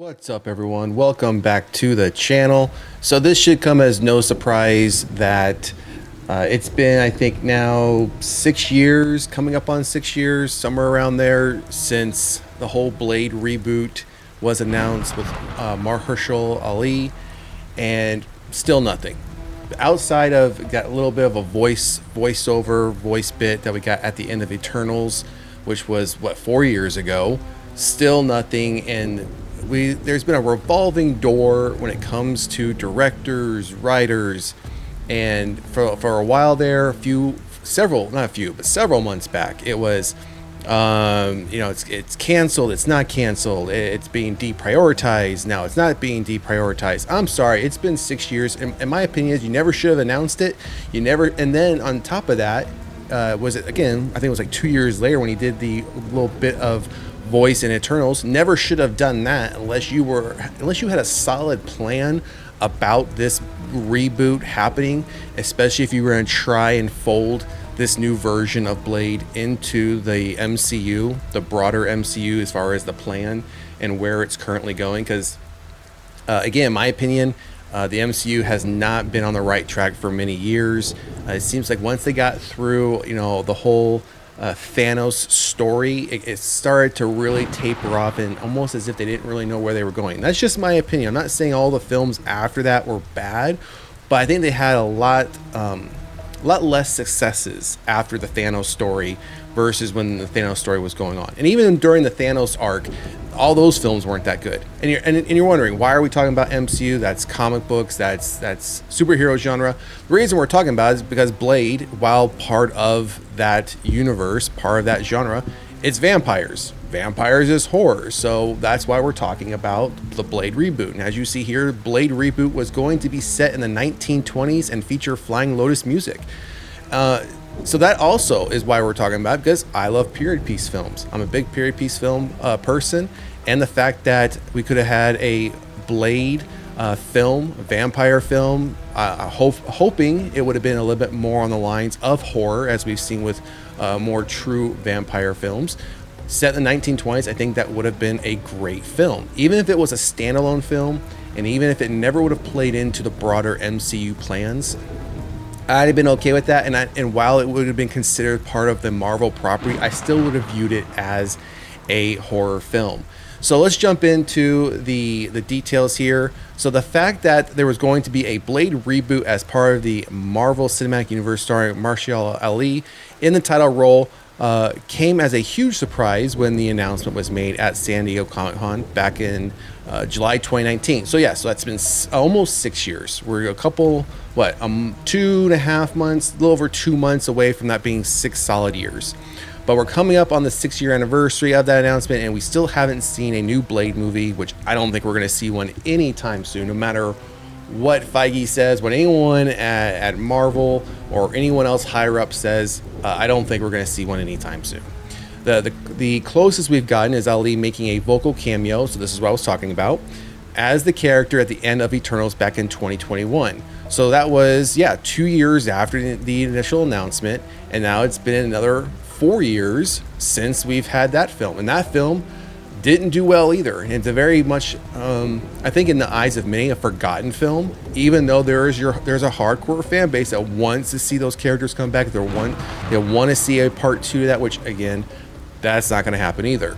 What's up, everyone? Welcome back to the channel. So this should come as no surprise that it's been, I think, now 6 years, coming up on 6 years, somewhere around there, since the whole Blade reboot was announced with Mahershala Ali, and still nothing. Outside of got a little bit of a voice bit that we got at the end of Eternals, which was what, 4 years ago. Still nothing, and there's been a revolving door when it comes to directors, writers, and for a while there, several months back, it was it's canceled, it's not canceled, it's being deprioritized. Now it's not being deprioritized. I'm sorry, it's been 6 years. In my opinion, you never should have announced it. And then on top of that, was it again, I think it was like 2 years later when he did the little bit of voice in Eternals. Never should have done that unless you had a solid plan about this reboot happening, especially if you were going to try and fold this new version of Blade into the MCU, the broader MCU, as far as the plan and where it's currently going. Because again, in my opinion, the MCU has not been on the right track for many years. It seems like once they got through, the whole Thanos story, it started to really taper off, and almost as if they didn't really know where they were going. That's just my opinion. I'm not saying all the films after that were bad, but I think they had a lot less successes after the Thanos story versus when the Thanos story was going on. And even during the Thanos arc, all those films weren't that good. And you're wondering, why are we talking about MCU? That's comic books, that's superhero genre. The reason we're talking about it is because Blade, while part of that universe, part of that genre, it's vampires. Vampires is horror. So that's why we're talking about the Blade reboot. And as you see here, Blade reboot was going to be set in the 1920s and feature Flying Lotus music. So that also is why we're talking about it, because I love period piece films. I'm a big period piece film person, and the fact that we could have had a Blade film, a vampire film, hoping it would have been a little bit more on the lines of horror, as we've seen with more true vampire films. Set in the 1920s, I think that would have been a great film. Even if it was a standalone film, and even if it never would have played into the broader MCU plans, I'd have been okay with that, and while it would have been considered part of the Marvel property, I still would have viewed it as a horror film. So let's jump into the details here. So the fact that there was going to be a Blade reboot as part of the Marvel Cinematic Universe starring Mahershala Ali in the title role came as a huge surprise when the announcement was made at San Diego Comic-Con back in July 2019. So so that's been almost 6 years. We're a couple, 2.5 months, a little over 2 months away from that being 6 solid years. But we're coming up on the 6-year anniversary of that announcement, and we still haven't seen a new Blade movie, which I don't think we're going to see one anytime soon, no matter what Feige says, what anyone at Marvel or anyone else higher up says. I don't think we're going to see one anytime soon. The closest we've gotten is Ali making a vocal cameo, so this is what I was talking about, as the character at the end of Eternals back in 2021. So that was 2 years after the initial announcement, and now it's been another 4 years since we've had that film, and that film didn't do well either. And it's a very much, I think, in the eyes of many, a forgotten film. Even though there's a hardcore fan base that wants to see those characters come back, they want to see a part 2 to that, which again, that's not going to happen either.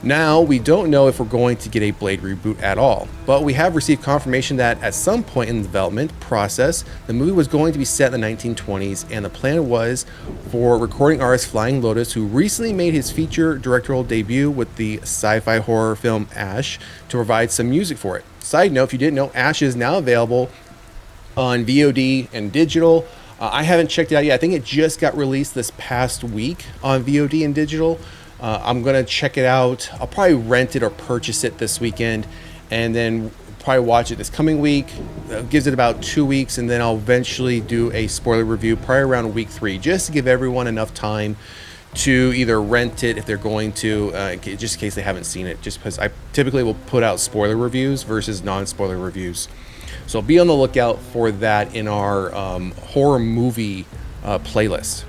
Now, we don't know if we're going to get a Blade reboot at all, but we have received confirmation that at some point in the development process, the movie was going to be set in the 1920s, and the plan was for recording artist Flying Lotus, who recently made his feature directorial debut with the sci-fi horror film Ash, to provide some music for it. Side note, if you didn't know, Ash is now available on VOD and digital. I haven't checked it out yet. I think it just got released this past week on VOD and digital. I'm going to check it out. I'll probably rent it or purchase it this weekend, and then probably watch it this coming week. Gives it about 2 weeks, and then I'll eventually do a spoiler review probably around week 3, just to give everyone enough time to either rent it if they're going to, just in case they haven't seen it, just because I typically will put out spoiler reviews versus non-spoiler reviews. So be on the lookout for that in our horror movie playlist.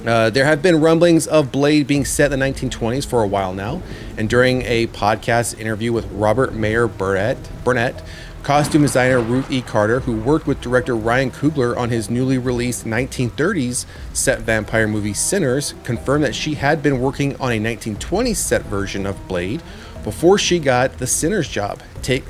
There have been rumblings of Blade being set in the 1920s for a while now, and during a podcast interview with Robert Mayer Burnett, costume designer Ruth E. Carter, who worked with director Ryan Coogler on his newly released 1930s set vampire movie Sinners, confirmed that she had been working on a 1920s set version of Blade before she got the Sinners job.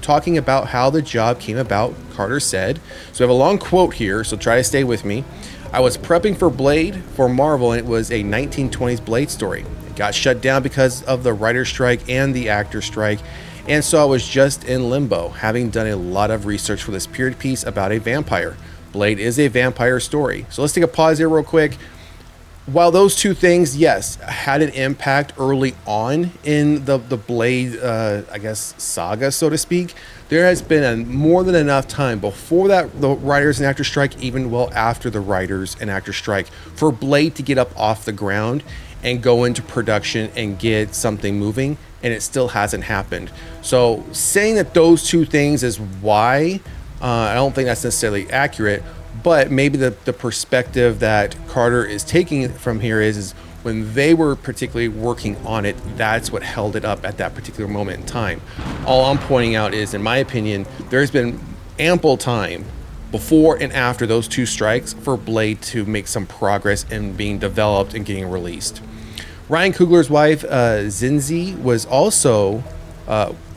Talking about how the job came about, Carter said, so I have a long quote here, so try to stay with me. I was prepping for Blade for Marvel, and it was a 1920s Blade story. It got shut down because of the writer's strike and the actor's strike, and so I was just in limbo, having done a lot of research for this period piece about a vampire. Blade is a vampire story. So let's take a pause here real quick. While those two things, yes, had an impact early on in the Blade, saga, so to speak, there has been more than enough time before that, the writers and actors strike, even well after the writers and actors strike, for Blade to get up off the ground and go into production and get something moving, and it still hasn't happened. So saying that those two things is why, I don't think that's necessarily accurate. But maybe the perspective that Carter is taking from here is when they were particularly working on it, that's what held it up at that particular moment in time. All I'm pointing out is, in my opinion, there's been ample time before and after those two strikes for Blade to make some progress in being developed and getting released. Ryan Coogler's wife, Zinzi,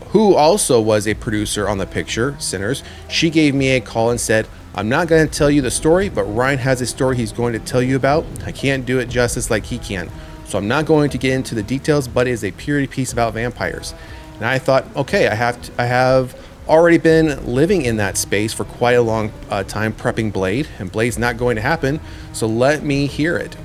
who also was a producer on the picture, Sinners, she gave me a call and said, I'm not going to tell you the story, but Ryan has a story he's going to tell you about. I can't do it justice like he can. So I'm not going to get into the details, but it is a period piece about vampires. And I thought, okay, I have already been living in that space for quite a long time prepping Blade, and Blade's not going to happen, so let me hear it.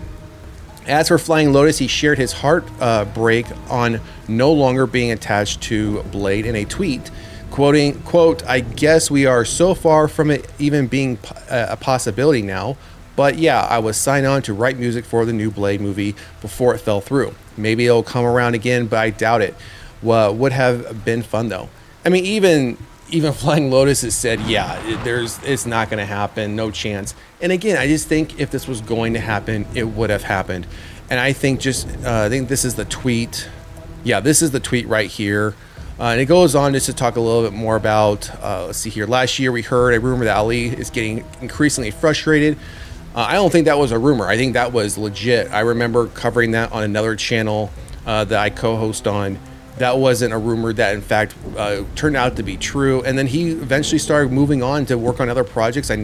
As for Flying Lotus, he shared his heartbreak on no longer being attached to Blade in a tweet, quoting, quote, I guess we are so far from it even being a possibility now, but yeah, I was signed on to write music for the new Blade movie before it fell through. Maybe it'll come around again, but I doubt it. Would have been fun though. I mean, even Flying Lotus has said, yeah, it's not going to happen, no chance. And again, I just think if this was going to happen, it would have happened. And I think I think this is the tweet. Yeah, this is the tweet right here. And it goes on just to talk a little bit more about, let's see here. Last year we heard a rumor that Ali is getting increasingly frustrated. I don't think that was a rumor. I think that was legit. I remember covering that on another channel that I co-host on. That wasn't a rumor. That in fact turned out to be true. And then he eventually started moving on to work on other projects. I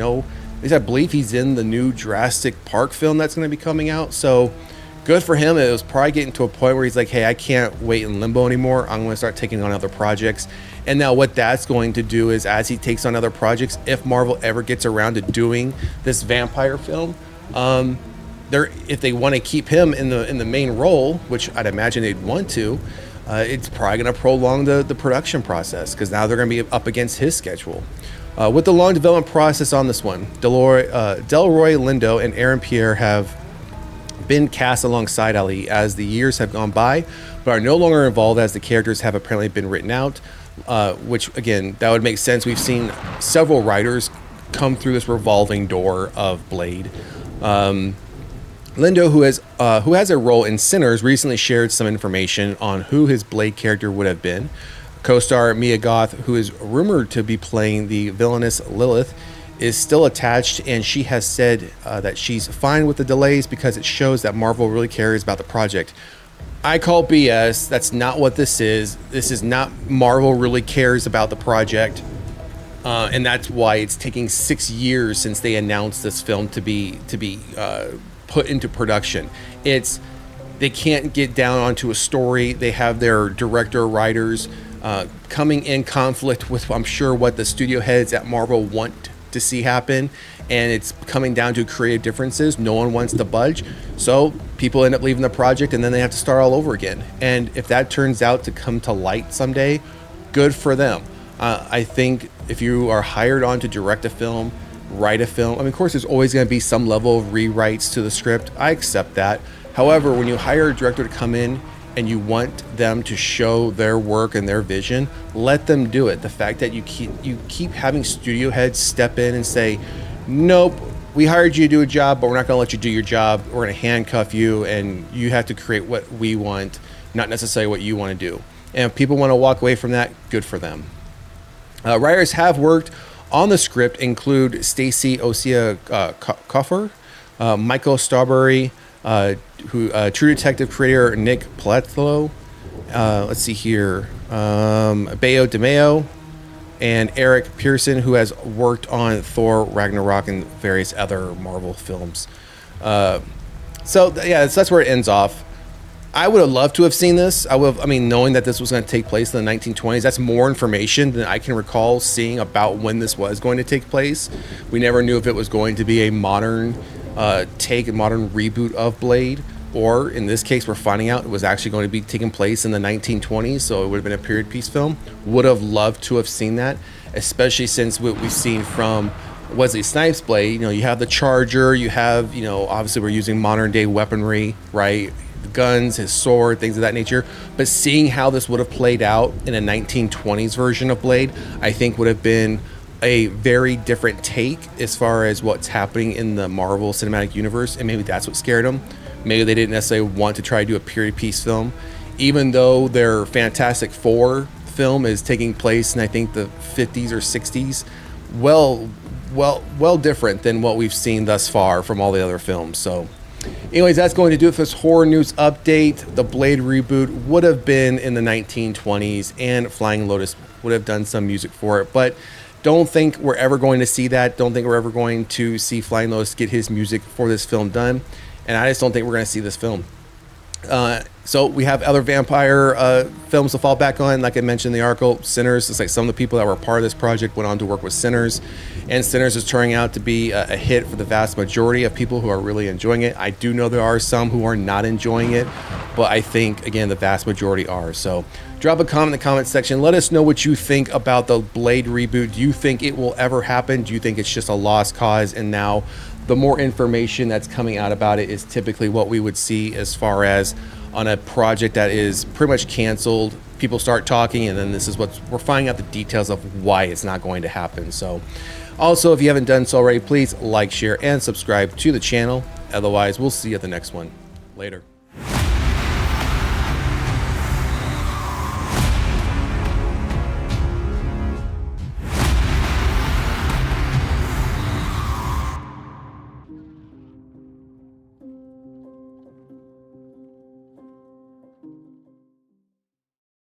believe he's in the new Jurassic Park film that's going to be coming out. So good for him. It was probably getting to a point where he's like, hey, I can't wait in limbo anymore. I'm going to start taking on other projects. And now what that's going to do is, as he takes on other projects, if Marvel ever gets around to doing this vampire film, if they want to keep him in the main role, which I'd imagine they'd want to, it's probably going to prolong the production process, because now they're going to be up against his schedule. With the long development process on this one, Delroy Lindo and Aaron Pierre have been cast alongside Ali as the years have gone by, but are no longer involved as the characters have apparently been written out, which again, that would make sense. We've seen several writers come through this revolving door of Blade. Lindo, who has a role in Sinners, recently shared some information on who his Blade character would have been. Co-star Mia Goth, who is rumored to be playing the villainous Lilith, is still attached, and she has said that she's fine with the delays because it shows that Marvel really cares about the project. I call BS. That's not what this is. This is not Marvel really cares about the project, and that's why it's taking 6 years since they announced this film to be put into production. They can't get down onto a story. They have their director, writers coming in conflict with, I'm sure, what the studio heads at Marvel want to see happen, and it's coming down to creative differences. No one wants to budge, so people end up leaving the project, and then they have to start all over again. And if that turns out to come to light someday, good for them. I think if you are hired on to direct a film, write a film, I mean, of course there's always going to be some level of rewrites to the script. I accept that. However, when you hire a director to come in and you want them to show their work and their vision, let them do it. The fact that you keep having studio heads step in and say, nope, we hired you to do a job, but we're not going to let you do your job. We're going to handcuff you, and you have to create what we want, not necessarily what you want to do. And if people want to walk away from that, good for them. Writers have worked on the script include Stacy Osea Coffer, Michael Strawberry, True Detective creator Nick Platlow, let's see here, Bayo DeMeo, and Eric Pearson, who has worked on Thor, Ragnarok, and various other Marvel films. So that's where it ends off. I would have loved to have seen this. Knowing that this was going to take place in the 1920s, that's more information than I can recall seeing about when this was going to take place. We never knew if it was going to be a modern take, a modern reboot of Blade, or in this case, we're finding out it was actually going to be taking place in the 1920s, so it would have been a period piece film. Would have loved to have seen that, especially since what we've seen from Wesley Snipes' Blade. You have the Charger, you have, obviously we're using modern day weaponry, right? The guns, his sword, things of that nature. But seeing how this would have played out in a 1920s version of Blade, I think would have been a very different take as far as what's happening in the Marvel Cinematic Universe, and maybe that's what scared them. Maybe they didn't necessarily want to try to do a period piece film, even though their Fantastic Four film is taking place in, I think, the 50s or 60s. Well different than what we've seen thus far from all the other films. So anyways, that's going to do it for this horror news update. The Blade reboot would have been in the 1920s, and Flying Lotus would have done some music for it, but don't think we're ever going to see that. Don't think we're ever going to see Flying Lotus get his music for this film done. And I just don't think we're going to see this film. So we have other vampire films to fall back on. Like I mentioned in the article, Sinners. It's like some of the people that were part of this project went on to work with Sinners. And Sinners is turning out to be a hit for the vast majority of people who are really enjoying it. I do know there are some who are not enjoying it, but I think, again, the vast majority are. So drop a comment in the comment section. Let us know what you think about the Blade reboot. Do you think it will ever happen? Do you think it's just a lost cause, and now the more information that's coming out about it is typically what we would see as far as on a project that is pretty much canceled, people start talking, and then this is what we're finding out, the details of why it's not going to happen. So also, if you haven't done so already, please like, share, and subscribe to the channel. Otherwise, we'll see you at the next one. Later.